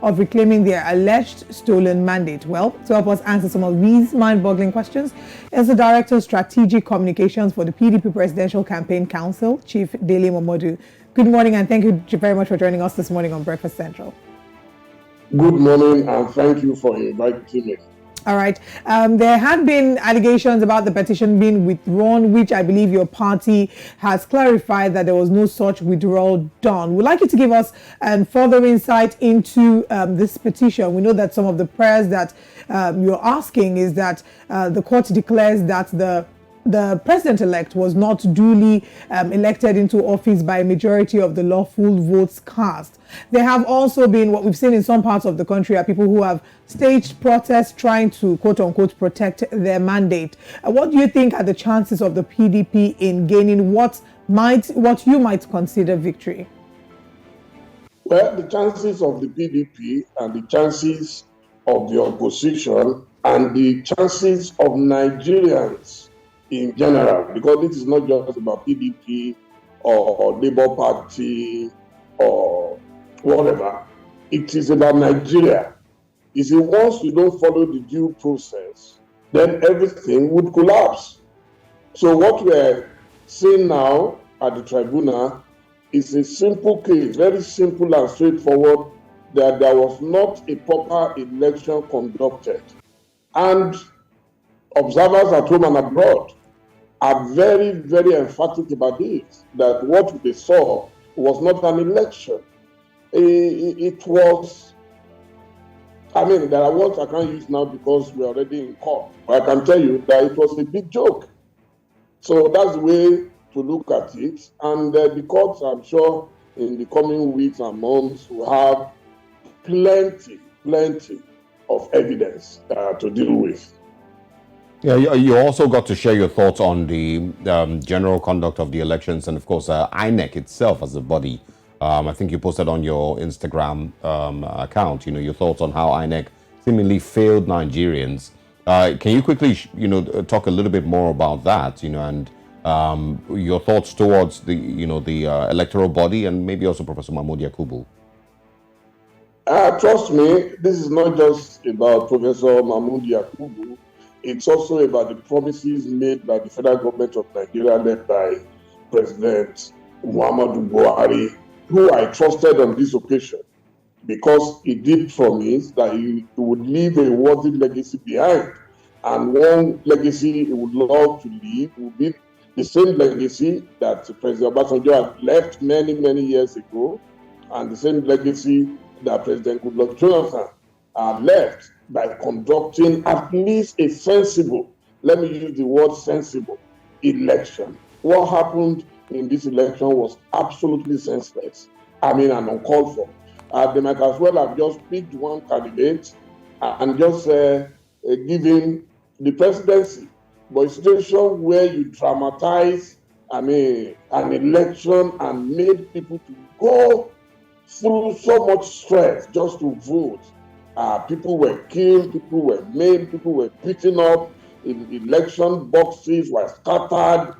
of reclaiming their alleged stolen mandate? Well, to help us answer some of these mind-boggling questions is the Director of Strategic Communications for the PDP Presidential Campaign Council, Chief Dele Momodu. Good morning, and thank you very much for joining us this morning on Breakfast Central. Good morning, and thank you for inviting me. All right. There had been allegations about the petition being withdrawn, which I believe your party has clarified that there was no such withdrawal done. We'd like you to give us further insight into this petition. We know that some of the prayers that you're asking is that the court declares that the president-elect was not duly elected into office by a majority of the lawful votes cast. There have also been, what we've seen in some parts of the country, are people who have staged protests trying to, quote-unquote, protect their mandate. What do you think are the chances of the PDP in gaining what you might consider victory? Well, the chances of the PDP and the chances of the opposition and the chances of Nigerians in general, because this is not just about PDP or Labour Party or whatever, it is about Nigeria. You see, once you don't follow the due process, then everything would collapse. So what we're seeing now at the tribunal is a simple case, very simple and straightforward, that there was not a proper election conducted. And observers at home and abroad are very, very emphatic about this, that what they saw was not an election. It was, there are words I can't use now because we're already in court. But I can tell you that it was a big joke. So that's the way to look at it. And the courts, I'm sure, in the coming weeks and months will have plenty of evidence to deal with. Yeah, you also got to share your thoughts on the general conduct of the elections and, of course, INEC itself as a body. I think you posted on your Instagram account, your thoughts on how INEC seemingly failed Nigerians. Can you quickly, talk a little bit more about that, and your thoughts towards the electoral body and maybe also Professor Mahmood Yakubu? Trust me, this is not just about Professor Mahmood Yakubu. It's also about the promises made by the federal government of Nigeria, led by President Muhammadu Buhari, who I trusted on this occasion, because he did promise that he would leave a worthy legacy behind. And one legacy he would love to leave would be the same legacy that President Obasanjo had left many, many years ago, and the same legacy that President Goodluck Jonathan left, by conducting at least a sensible, let me use the word sensible, election. What happened in this election was absolutely senseless. And uncalled for. They might as well have just picked one candidate and just give him the presidency. But a situation where you dramatize, an election and made people to go through so much stress just to vote. People were killed, people were maimed, people were beaten up, election boxes were scattered,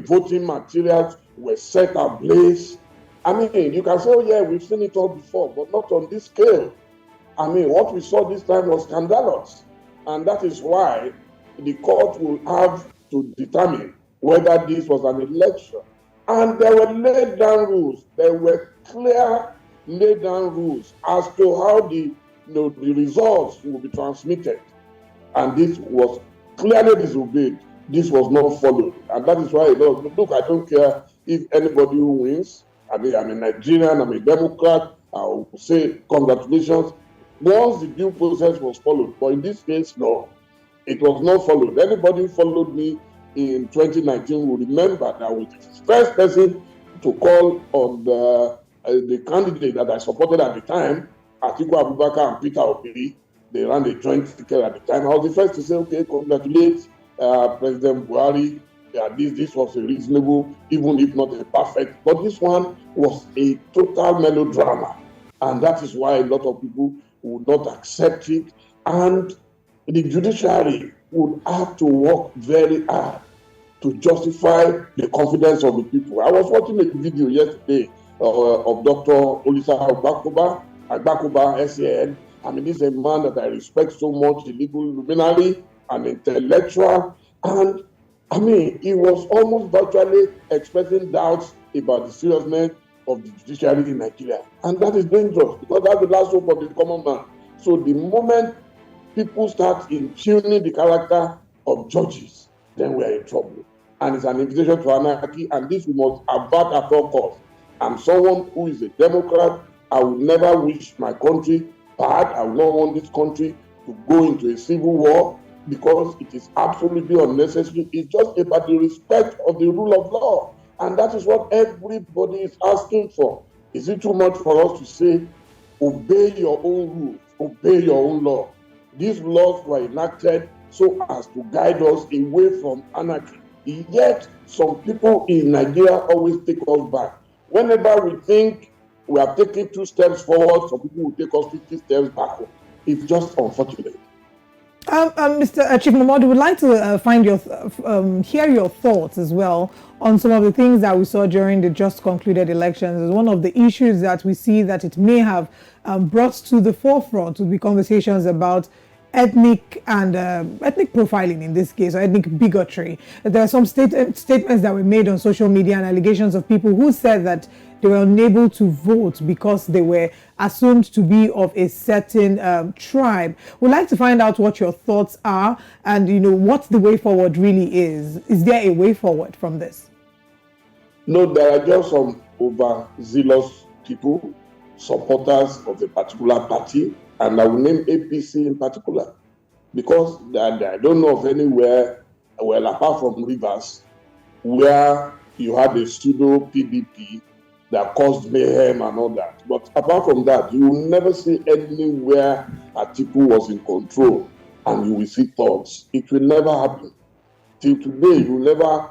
voting materials were set ablaze. You can say, oh yeah, we've seen it all before, but not on this scale. What we saw this time was scandalous. And that is why the court will have to determine whether this was an election. And there were laid down rules. There were clear laid down rules as to how the results will be transmitted. And this was clearly disobeyed. This was not followed. And that is why, look, I don't care if anybody who wins, I'm a Nigerian, I'm a Democrat, I will say congratulations. Once the due process was followed, but in this case, no, it was not followed. Anybody who followed me in 2019 will remember that I was the first person to call on the candidate that I supported at the time, Atiku Abubakar and Peter Obi. They ran a joint ticket at the time. I was the first to say, okay, congratulate President Buhari. At least this was a reasonable, even if not a perfect. But this one was a total melodrama. And that is why a lot of people would not accept it. And the judiciary would have to work very hard to justify the confidence of the people. I was watching a video yesterday of Dr. Olisa Agbakuba, SAN. I mean, this is a man that I respect so much, a legal luminary, an intellectual, and I mean, he was almost virtually expressing doubts about the seriousness of the judiciary in Nigeria. And that is dangerous because that's the last hope of the common man. So the moment people start impugning the character of judges, then we are in trouble. And it's an invitation to anarchy, and this we must avert at all costs. I'm someone who is a Democrat. I would never wish my country bad. I would not want this country to go into a civil war because it is absolutely unnecessary. It's just about the respect of the rule of law. And that is what everybody is asking for. Is it too much for us to say, obey your own rules, obey your own law? These laws were enacted so as to guide us away from anarchy. Yet, some people in Nigeria always take us back. Whenever we think we are taking 2 steps forward, some people will take us 50 steps backward. It's just unfortunate. Mr. Chief Momodu, would like to hear your thoughts as well on some of the things that we saw during the just concluded elections. As one of the issues that we see that it may have brought to the forefront would be conversations about ethnic and ethnic profiling in this case, or ethnic bigotry. There are some statements that were made on social media and allegations of people who said that they were unable to vote because they were assumed to be of a certain tribe. We'd like to find out what your thoughts are and, you know, what the way forward really is. Is there a way forward from this? No, there are just some overzealous people, supporters of a particular party, and I will name APC in particular, because I don't know of anywhere, well, apart from Rivers, where you had a pseudo PDP that caused mayhem and all that. But apart from that, you will never see anywhere Atiku was in control and you will see thoughts. It will never happen. Till today, you will never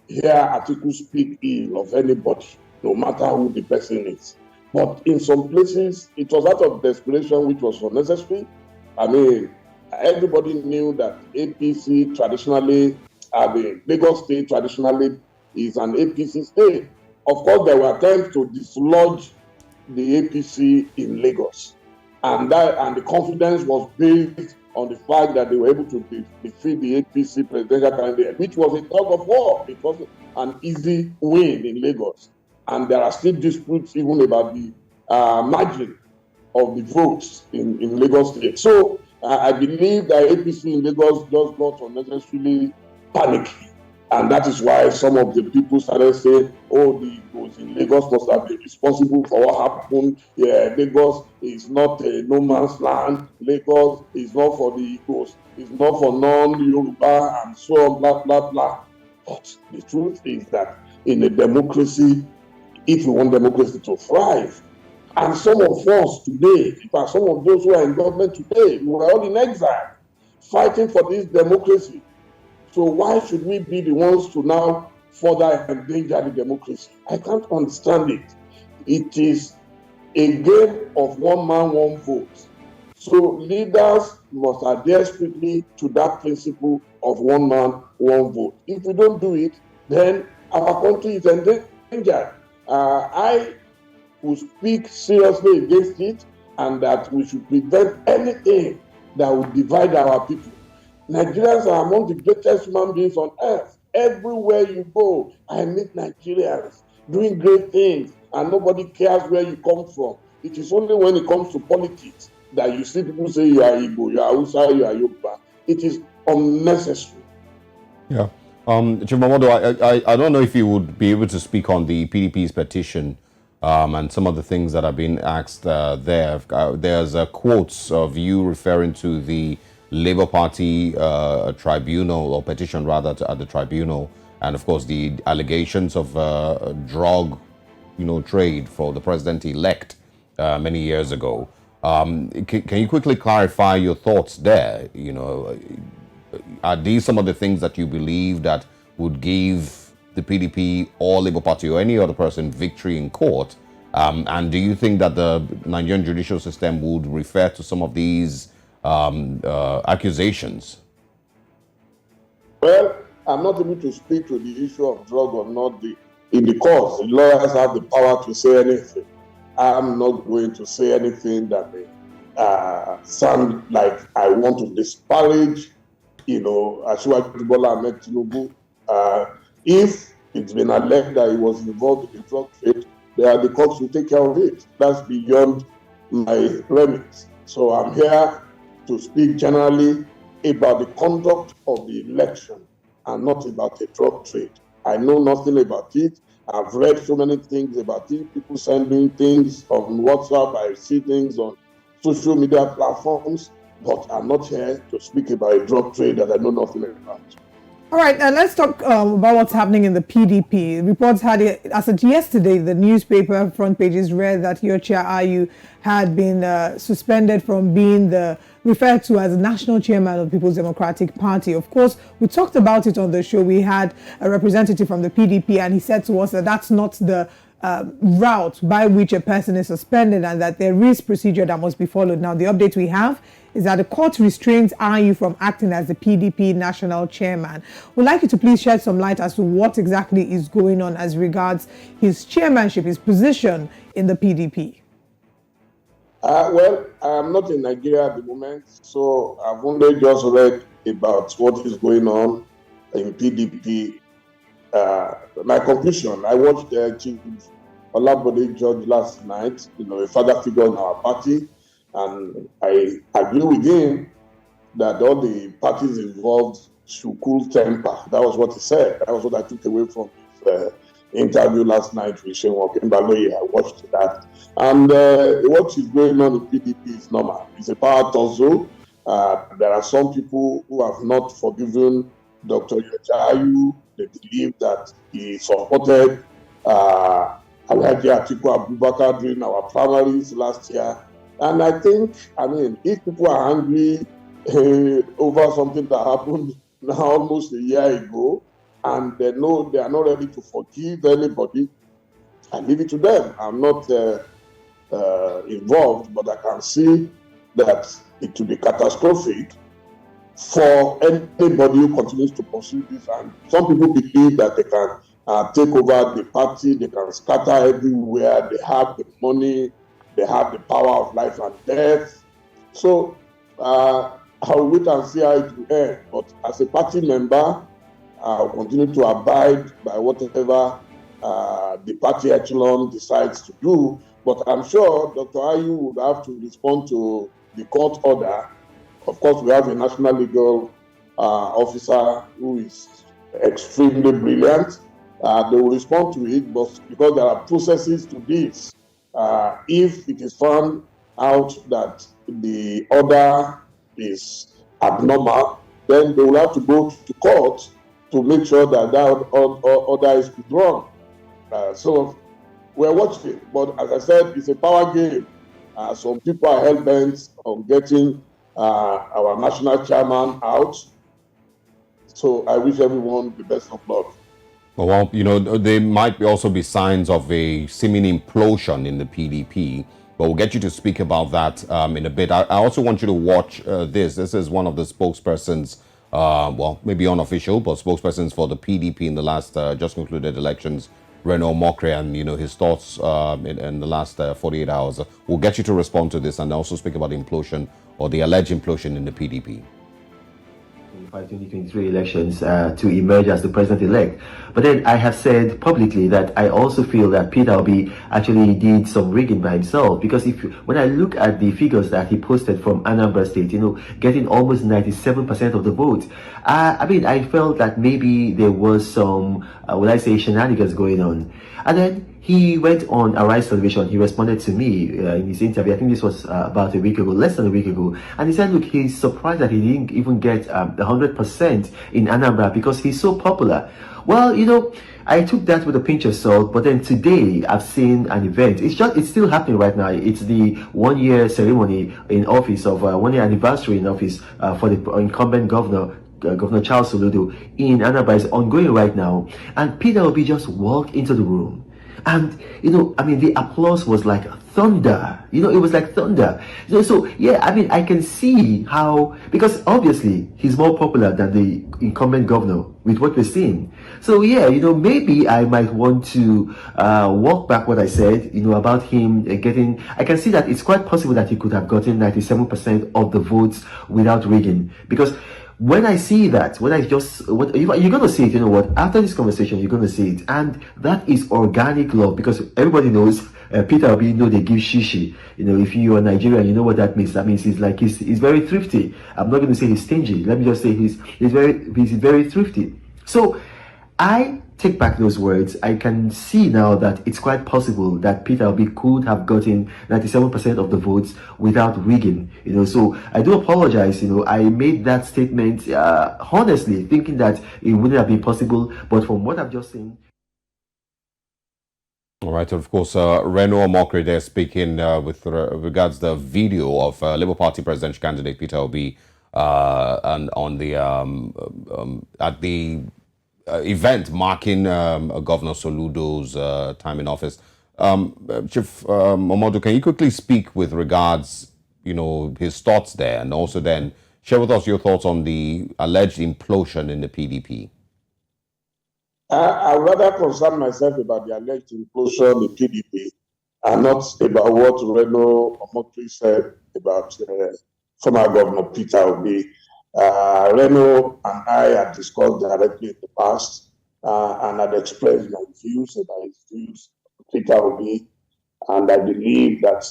hear Atiku speak ill of anybody, no matter who the person is. But in some places, it was out of desperation, which was unnecessary. I mean, everybody knew that APC traditionally, Lagos State traditionally is an APC state. Of course, there were attempts to dislodge the APC in Lagos. And the confidence was based on the fact that they were able to defeat the APC presidential candidate, which was a tug of war. It was an easy win in Lagos. And there are still disputes even about the margin of the votes in Lagos State. So I believe that APC in Lagos just got unnecessarily panicky. And that is why some of the people started saying, oh, the Igbos in Lagos must have been responsible for what happened. Yeah, Lagos is not a no man's land. Lagos is not for the Igbos. It's not for non-Yoruba and so on, blah, blah, blah. But the truth is that in a democracy, if you want democracy to thrive, and some of us today, in fact, some of those who are in government today, we were all in exile, fighting for this democracy. So why should we be the ones to now further endanger the democracy? I can't understand it. It is a game of one man, one vote. So leaders must adhere strictly to that principle of one man, one vote. If we don't do it, then our country is endangered. I will speak seriously against it, and that we should prevent anything that will divide our people. Nigerians are among the greatest human beings on earth. Everywhere you go, I meet Nigerians doing great things, and nobody cares where you come from. It is only when it comes to politics that you see people say you are Igbo, you are Hausa, you are Yoruba. It is unnecessary. Yeah. Chief Momodu, I don't know if you would be able to speak on the PDP's petition and some of the things that have been asked there. There's quotes of you referring to the Labour Party tribunal, or petition rather, at the tribunal, and of course the allegations of drug, trade for the president-elect many years ago. Can you quickly clarify your thoughts there? Are these some of the things that you believe that would give the PDP or Labour Party or any other person victory in court? And do you think that the Nigerian judicial system would refer to some of these accusations? Well, I'm not able to speak to the issue of drug or not. in the courts, the lawyers have the power to say anything. I'm not going to say anything that may sound like I want to disparage, Asiwaju Bola Ahmed Tinubu. If it's been alleged that he was involved in the drug trade, the courts will take care of it. That's beyond my remit. So I'm here to speak generally about the conduct of the election and not about the drug trade. I know nothing about it. I've read so many things about it. People sending things on WhatsApp. I see things on social media platforms, but I'm not here to speak about a drug trade that I know nothing about. All right, and let's talk about what's happening in the PDP. Reports had it, as of yesterday, the newspaper front pages read that your chair Ayu had been suspended from being referred to as the national chairman of the People's Democratic Party. Of course, we talked about it on the show. We had a representative from the PDP, and he said to us that that's not the route by which a person is suspended, and that there is procedure that must be followed. Now, the update we have is that the court restrains Ayu from acting as the PDP national chairman. We'd like you to please shed some light as to what exactly is going on as regards his chairmanship, his position in the PDP. Well, I'm not in Nigeria at the moment, so I've only just read about what is going on in PDP. My conclusion, I watched Chief Olabode George last night, a father figure in our party, and I agree with him that all the parties involved should cool temper. That was what he said. That was what I took away from his interview last night with Shewan Kembaloye. I watched that. And what is going on in PDP is normal. It's a power tussle. There are some people who have not forgiven Dr. Ayu. They believe that he supported Atiku Abubakar during our primaries last year. And I think, if people are angry over something that happened now almost a year ago, and they know they are not ready to forgive anybody, I leave it to them. I'm not involved, but I can see that it will be catastrophic for anybody who continues to pursue this. And some people believe that they can take over the party, they can scatter everywhere, they have the money, they have the power of life and death. So I'll wait and see how it will end. But as a party member, I'll continue to abide by whatever the party echelon decides to do. But I'm sure Dr. Ayu would have to respond to the court order. Of course, we have a national legal officer who is extremely brilliant. They will respond to it, but because there are processes to this. If it is found out that the order is abnormal, then they will have to go to court to make sure that order is withdrawn. So we're watching, but as I said, it's a power game. Some people are hell-bent on getting our national chairman out. So I wish everyone the best of luck. Well, there might also be signs of a seeming implosion in the PDP, but we'll get you to speak about that in a bit. I also want you to watch this. This is one of the spokespersons, well, maybe unofficial, but spokespersons for the PDP in the last just concluded elections, Reno Mokre, and his thoughts in the last 48 hours. We'll get you to respond to this and also speak about the implosion or the alleged implosion in the PDP. 2023 elections to emerge as the president-elect. But then I have said publicly that I also feel that Peter Obi actually did some rigging by himself, because when I look at the figures that he posted from Anambra State, getting almost 97% of the vote, I felt that maybe there was some, shenanigans going on. And then he went on Arise Television. He responded to me in his interview. I think this was about a week ago, less than a week ago. And he said, look, he's surprised that he didn't even get 100% in Anambra because he's so popular. Well, I took that with a pinch of salt, but then today I've seen an event. It's still happening right now. It's the 1-year ceremony in office of 1-year anniversary in office for the incumbent governor, Governor Charles Soludo in Anambra is ongoing right now. And Peter Obi just walked into the room. And, I mean, the applause was like thunder. It was like thunder. So yeah, I mean, I can see how, because obviously he's more popular than the incumbent governor with what we're seeing. So yeah, maybe I might want to walk back what I said, about him getting, I can see that it's quite possible that he could have gotten 97% of the votes without rigging. Because when I see that, you're going to see it, after this conversation, you're going to see it. And that is organic love, because everybody knows Peter Obi, they give shishi. If you are Nigerian, you know what that means. That means he's very thrifty. I'm not going to say he's stingy. Let me just say he's very thrifty. So I take back those words. I can see now that it's quite possible that Peter Obi could have gotten 97% of the votes without rigging. So I do apologize. I made that statement honestly, thinking that it wouldn't have been possible. But from what I've just seen. All right, of course, Reno Omokri there speaking with regards the video of Labour Party presidential candidate Peter Obi and on the at the event marking Governor Soludo's time in office. Chief Momodu, can you quickly speak with regards, his thoughts there, and also then share with us your thoughts on the alleged implosion in the PDP? I rather concern myself about the alleged implosion in PDP and not about what Reno Omokri said about former Governor Peter Obi. Reno and I had discussed directly in the past and had expressed my views about his views of Peter Obi, and I believe that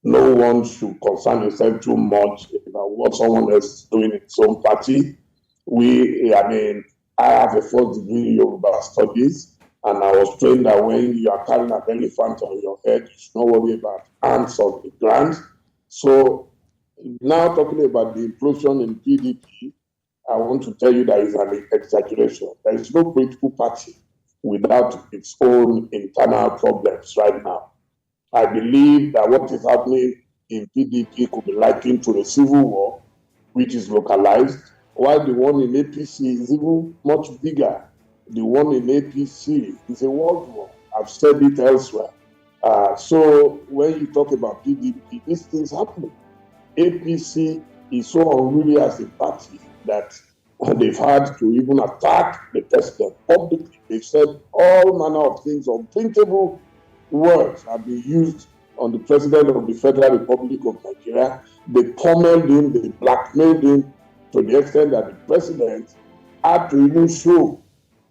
no one should concern himself too much about what someone else is doing in his own party. I have a first degree in Yoruba studies, and I was trained that when you are carrying an elephant on your head, you should not worry about ants on the ground. So now talking about the implosion in PDP, I want to tell you that it's an exaggeration. There is no political party without its own internal problems right now. I believe that what is happening in PDP could be likened to a civil war, which is localized, while the one in APC is even much bigger. The one in APC is a world war. I've said it elsewhere. So when you talk about PDP, these things happen. APC is so unruly as a party that they've had to even attack the president publicly. They've said all manner of things, unthinkable words have been used on the president of the Federal Republic of Nigeria. They pummeled him, they blackmailed him to the extent that the president had to even show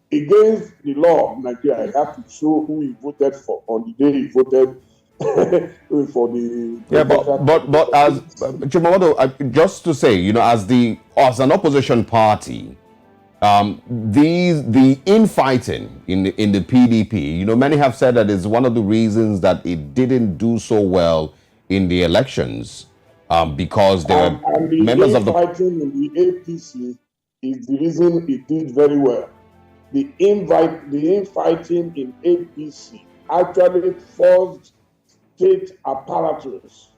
against the law of Nigeria. He had to show who he voted for on the day he voted for the. Yeah, but as Chimamoto, just to say, as an opposition party, the infighting in the PDP, many have said that is one of the reasons that it didn't do so well in the elections, because there were members of the infighting in the APC is the reason it did very well. The infighting in APC actually forced state apparatus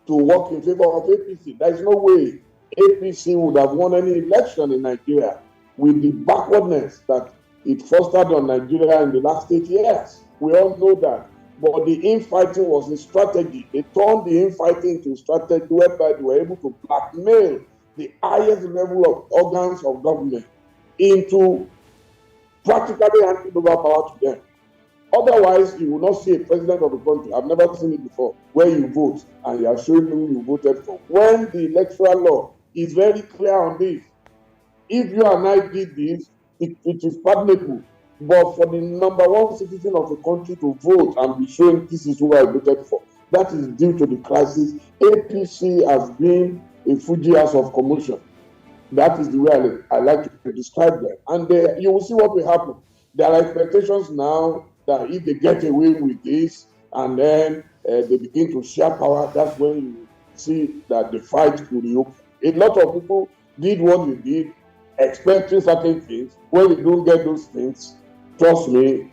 to work in favor of APC. There is no way APC would have won any election in Nigeria with the backwardness that it fostered on Nigeria in the last 8 years. We all know that. But the infighting was a strategy. They turned the infighting into a strategy whereby they were able to blackmail the highest level of organs of government into practically handing over power to them. Otherwise, you will not see a president of the country. I've never seen it before, where you vote and you are showing who you voted for. When the electoral law is very clear on this, if you and I did this, it is pardonable. But for the number one citizen of the country to vote and be showing this is who I voted for, that is due to the crisis. APC has been a Fuji house of commotion. That is the way I like to describe them. And you will see what will happen. There are expectations now that if they get away with this and then they begin to share power, that's when you see that the fight could be open. A lot of people did what they did, expecting certain things. When you don't get those things, trust me,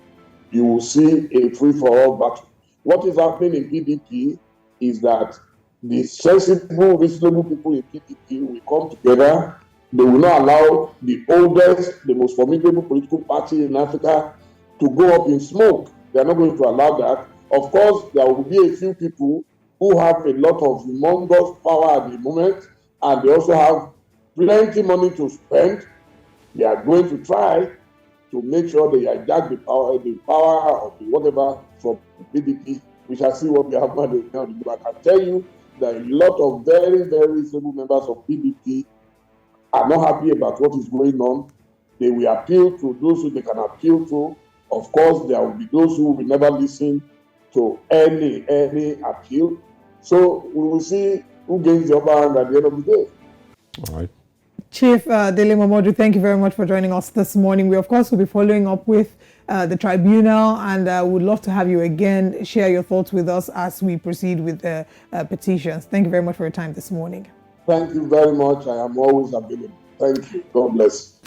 you will see a free-for-all battle. What is happening in PDP is that the sensible, reasonable people in PDP will come together. They will not allow the oldest, the most formidable political party in Africa to go up in smoke. They are not going to allow that. Of course, there will be a few people who have a lot of humongous power at the moment, and they also have plenty money to spend. They are going to try to make sure they hijack the power of the whatever from PDP. We shall see what we have now. I can tell you that a lot of very, very simple members of PDP are not happy about what is going on. They will appeal to those who they can appeal to. Of course, there will be those who will never listen to any appeal. So we will see who gains the upper hand at the end of the day. All right. Chief Dele Momodu, thank you very much for joining us this morning. We, of course, will be following up with the tribunal, and would love to have you again share your thoughts with us as we proceed with the petitions. Thank you very much for your time this morning. Thank you very much. I am always available. Thank you. God bless.